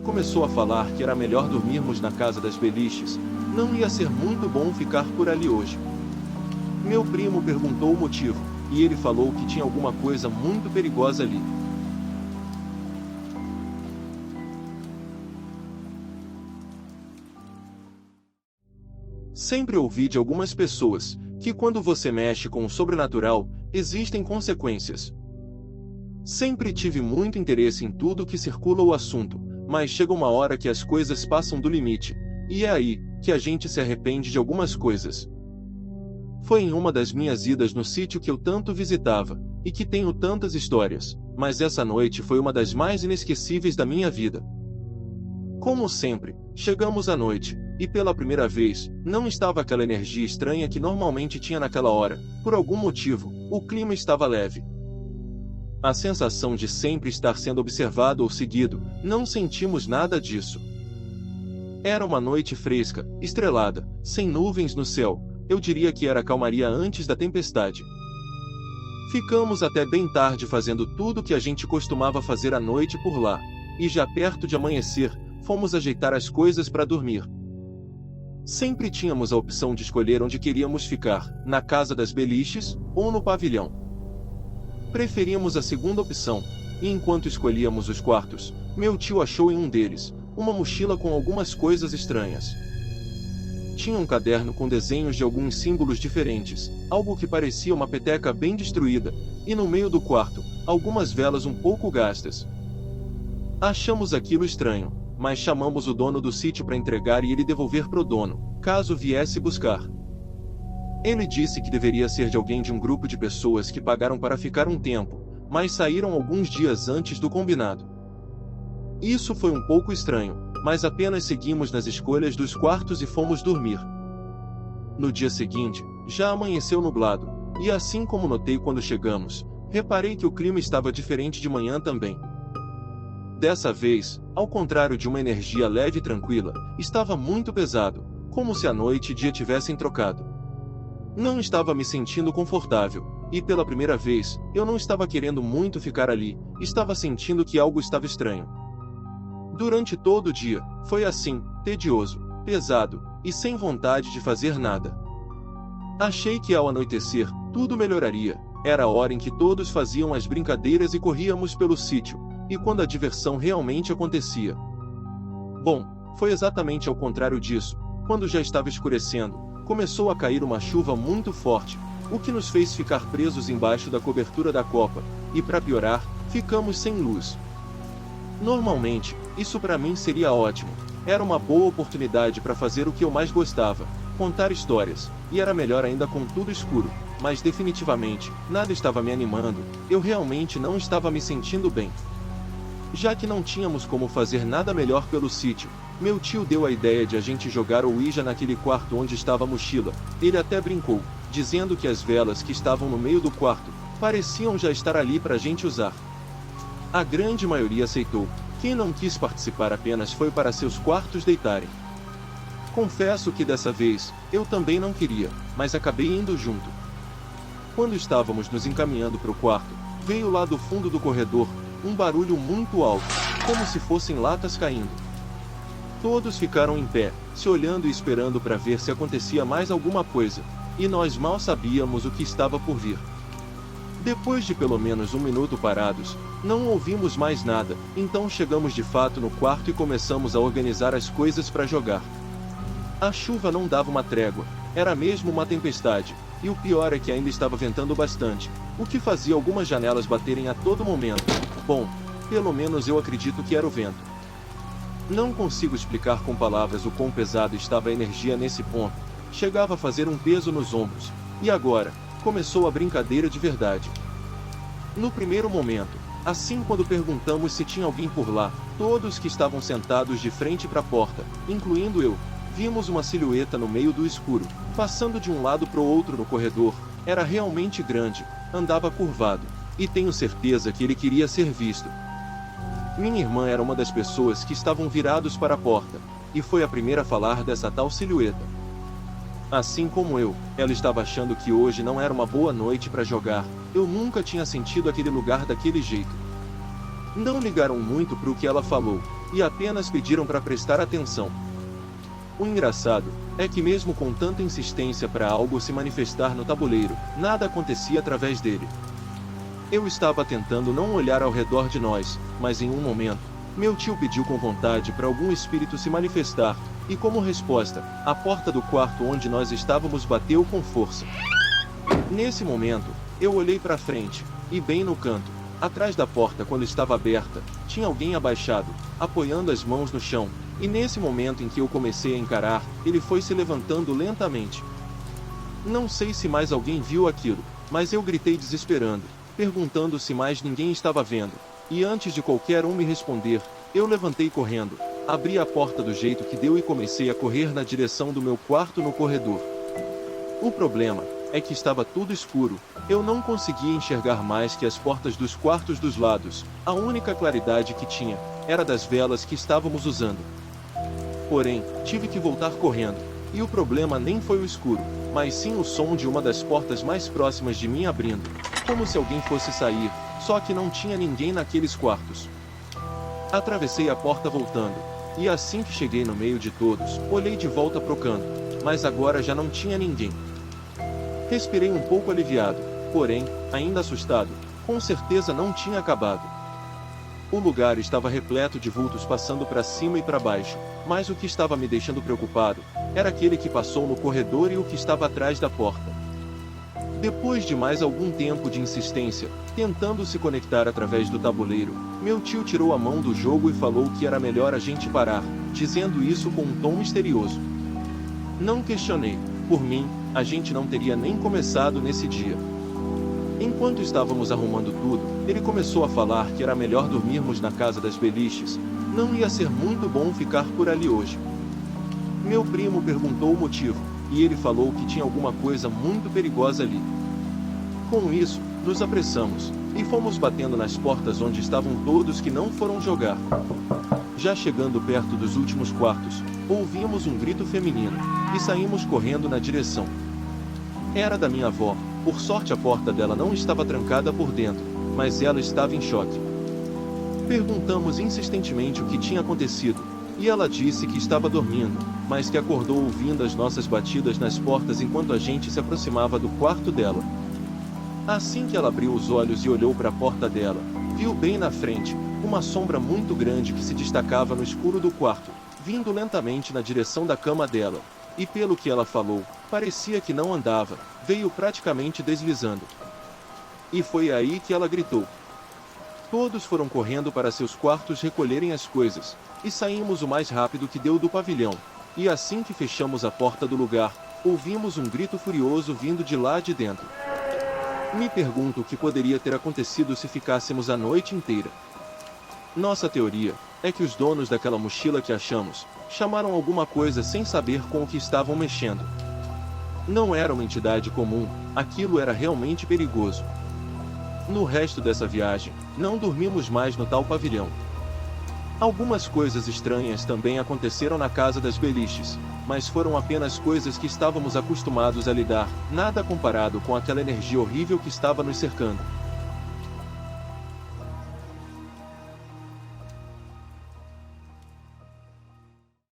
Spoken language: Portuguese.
começou a falar que era melhor dormirmos na casa das beliches, não ia ser muito bom ficar por ali hoje. Meu primo perguntou o motivo, e ele falou que tinha alguma coisa muito perigosa ali. Sempre ouvi de algumas pessoas que quando você mexe com o sobrenatural, existem consequências. Sempre tive muito interesse em tudo que circula o assunto, mas chega uma hora que as coisas passam do limite, e é aí que a gente se arrepende de algumas coisas. Foi em uma das minhas idas no sítio que eu tanto visitava, e que tenho tantas histórias, mas essa noite foi uma das mais inesquecíveis da minha vida. Como sempre, chegamos à noite, e pela primeira vez, não estava aquela energia estranha que normalmente tinha naquela hora. Por algum motivo, o clima estava leve. A sensação de sempre estar sendo observado ou seguido, não sentimos nada disso. Era uma noite fresca, estrelada, sem nuvens no céu, eu diria que era a calmaria antes da tempestade. Ficamos até bem tarde fazendo tudo que a gente costumava fazer à noite por lá, e já perto de amanhecer, fomos ajeitar as coisas para dormir. Sempre tínhamos a opção de escolher onde queríamos ficar, na casa das beliches, ou no pavilhão. Preferíamos a segunda opção, e enquanto escolhíamos os quartos, meu tio achou em um deles uma mochila com algumas coisas estranhas. Tinha um caderno com desenhos de alguns símbolos diferentes, algo que parecia uma peteca bem destruída, e no meio do quarto, algumas velas um pouco gastas. Achamos aquilo estranho, mas chamamos o dono do sítio para entregar e ele devolver pro dono, caso viesse buscar. Ele disse que deveria ser de alguém de um grupo de pessoas que pagaram para ficar um tempo, mas saíram alguns dias antes do combinado. Isso foi um pouco estranho, mas apenas seguimos nas escolhas dos quartos e fomos dormir. No dia seguinte, já amanheceu nublado, e assim como notei quando chegamos, reparei que o clima estava diferente de manhã também. Dessa vez, ao contrário de uma energia leve e tranquila, estava muito pesado, como se a noite e dia tivessem trocado. Não estava me sentindo confortável, e pela primeira vez, eu não estava querendo muito ficar ali, estava sentindo que algo estava estranho. Durante todo o dia, foi assim, tedioso, pesado, e sem vontade de fazer nada. Achei que ao anoitecer, tudo melhoraria, era a hora em que todos faziam as brincadeiras e corríamos pelo sítio, e quando a diversão realmente acontecia. Bom, foi exatamente ao contrário disso. Quando já estava escurecendo, começou a cair uma chuva muito forte, o que nos fez ficar presos embaixo da cobertura da copa, e para piorar, ficamos sem luz. Normalmente, isso para mim seria ótimo. Era uma boa oportunidade para fazer o que eu mais gostava, contar histórias, e era melhor ainda com tudo escuro, mas definitivamente, nada estava me animando, eu realmente não estava me sentindo bem. Já que não tínhamos como fazer nada melhor pelo sítio, meu tio deu a ideia de a gente jogar o Ouija naquele quarto onde estava a mochila. Ele até brincou, dizendo que as velas que estavam no meio do quarto pareciam já estar ali para a gente usar. A grande maioria aceitou, quem não quis participar apenas foi para seus quartos deitarem. Confesso que dessa vez, eu também não queria, mas acabei indo junto. Quando estávamos nos encaminhando para o quarto, veio lá do fundo do corredor um barulho muito alto, como se fossem latas caindo. Todos ficaram em pé, se olhando e esperando para ver se acontecia mais alguma coisa, e nós mal sabíamos o que estava por vir. Depois de pelo menos um minuto parados, não ouvimos mais nada, então chegamos de fato no quarto e começamos a organizar as coisas para jogar. A chuva não dava uma trégua, era mesmo uma tempestade, e o pior é que ainda estava ventando bastante, o que fazia algumas janelas baterem a todo momento. Bom, pelo menos eu acredito que era o vento. Não consigo explicar com palavras o quão pesado estava a energia nesse ponto, chegava a fazer um peso nos ombros, e agora, começou a brincadeira de verdade. No primeiro momento, assim quando perguntamos se tinha alguém por lá, todos que estavam sentados de frente para a porta, incluindo eu, vimos uma silhueta no meio do escuro, passando de um lado para o outro no corredor. Era realmente grande, andava curvado, e tenho certeza que ele queria ser visto. Minha irmã era uma das pessoas que estavam virados para a porta, e foi a primeira a falar dessa tal silhueta. Assim como eu, ela estava achando que hoje não era uma boa noite para jogar. Eu nunca tinha sentido aquele lugar daquele jeito. Não ligaram muito para o que ela falou, e apenas pediram para prestar atenção. O engraçado é que mesmo com tanta insistência para algo se manifestar no tabuleiro, nada acontecia através dele. Eu estava tentando não olhar ao redor de nós, mas em um momento, meu tio pediu com vontade para algum espírito se manifestar, e como resposta, a porta do quarto onde nós estávamos bateu com força. Nesse momento, eu olhei para frente, e bem no canto, atrás da porta quando estava aberta, tinha alguém abaixado, apoiando as mãos no chão, e nesse momento em que eu comecei a encarar, ele foi se levantando lentamente. Não sei se mais alguém viu aquilo, mas eu gritei desesperando, perguntando se mais ninguém estava vendo, e antes de qualquer um me responder, eu levantei correndo, abri a porta do jeito que deu e comecei a correr na direção do meu quarto no corredor. O problema é que estava tudo escuro, eu não conseguia enxergar mais que as portas dos quartos dos lados, a única claridade que tinha, era das velas que estávamos usando. Porém, tive que voltar correndo, e o problema nem foi o escuro, mas sim o som de uma das portas mais próximas de mim abrindo, como se alguém fosse sair, só que não tinha ninguém naqueles quartos. Atravessei a porta voltando, e assim que cheguei no meio de todos, olhei de volta pro canto, mas agora já não tinha ninguém. Respirei um pouco aliviado, porém, ainda assustado, com certeza não tinha acabado. O lugar estava repleto de vultos passando para cima e para baixo, mas o que estava me deixando preocupado era aquele que passou no corredor e o que estava atrás da porta. Depois de mais algum tempo de insistência, tentando se conectar através do tabuleiro, meu tio tirou a mão do jogo e falou que era melhor a gente parar, dizendo isso com um tom misterioso. Não questionei, por mim, a gente não teria nem começado nesse dia. Enquanto estávamos arrumando tudo, ele começou a falar que era melhor dormirmos na casa das beliches, não ia ser muito bom ficar por ali hoje. Meu primo perguntou o motivo, e ele falou que tinha alguma coisa muito perigosa ali. Com isso, nos apressamos, e fomos batendo nas portas onde estavam todos que não foram jogar. Já chegando perto dos últimos quartos, ouvimos um grito feminino, e saímos correndo na direção. Era da minha avó. Por sorte a porta dela não estava trancada por dentro, mas ela estava em choque. Perguntamos insistentemente o que tinha acontecido, e ela disse que estava dormindo, mas que acordou ouvindo as nossas batidas nas portas enquanto a gente se aproximava do quarto dela. Assim que ela abriu os olhos e olhou para a porta dela, viu bem na frente, uma sombra muito grande que se destacava no escuro do quarto, vindo lentamente na direção da cama dela. E pelo que ela falou, parecia que não andava, veio praticamente deslizando. E foi aí que ela gritou. Todos foram correndo para seus quartos recolherem as coisas, e saímos o mais rápido que deu do pavilhão. E assim que fechamos a porta do lugar, ouvimos um grito furioso vindo de lá de dentro. Me pergunto o que poderia ter acontecido se ficássemos a noite inteira. Nossa teoria é que os donos daquela mochila que achamos, chamaram alguma coisa sem saber com o que estavam mexendo. Não era uma entidade comum, aquilo era realmente perigoso. No resto dessa viagem, não dormimos mais no tal pavilhão. Algumas coisas estranhas também aconteceram na casa das beliches, mas foram apenas coisas que estávamos acostumados a lidar, nada comparado com aquela energia horrível que estava nos cercando.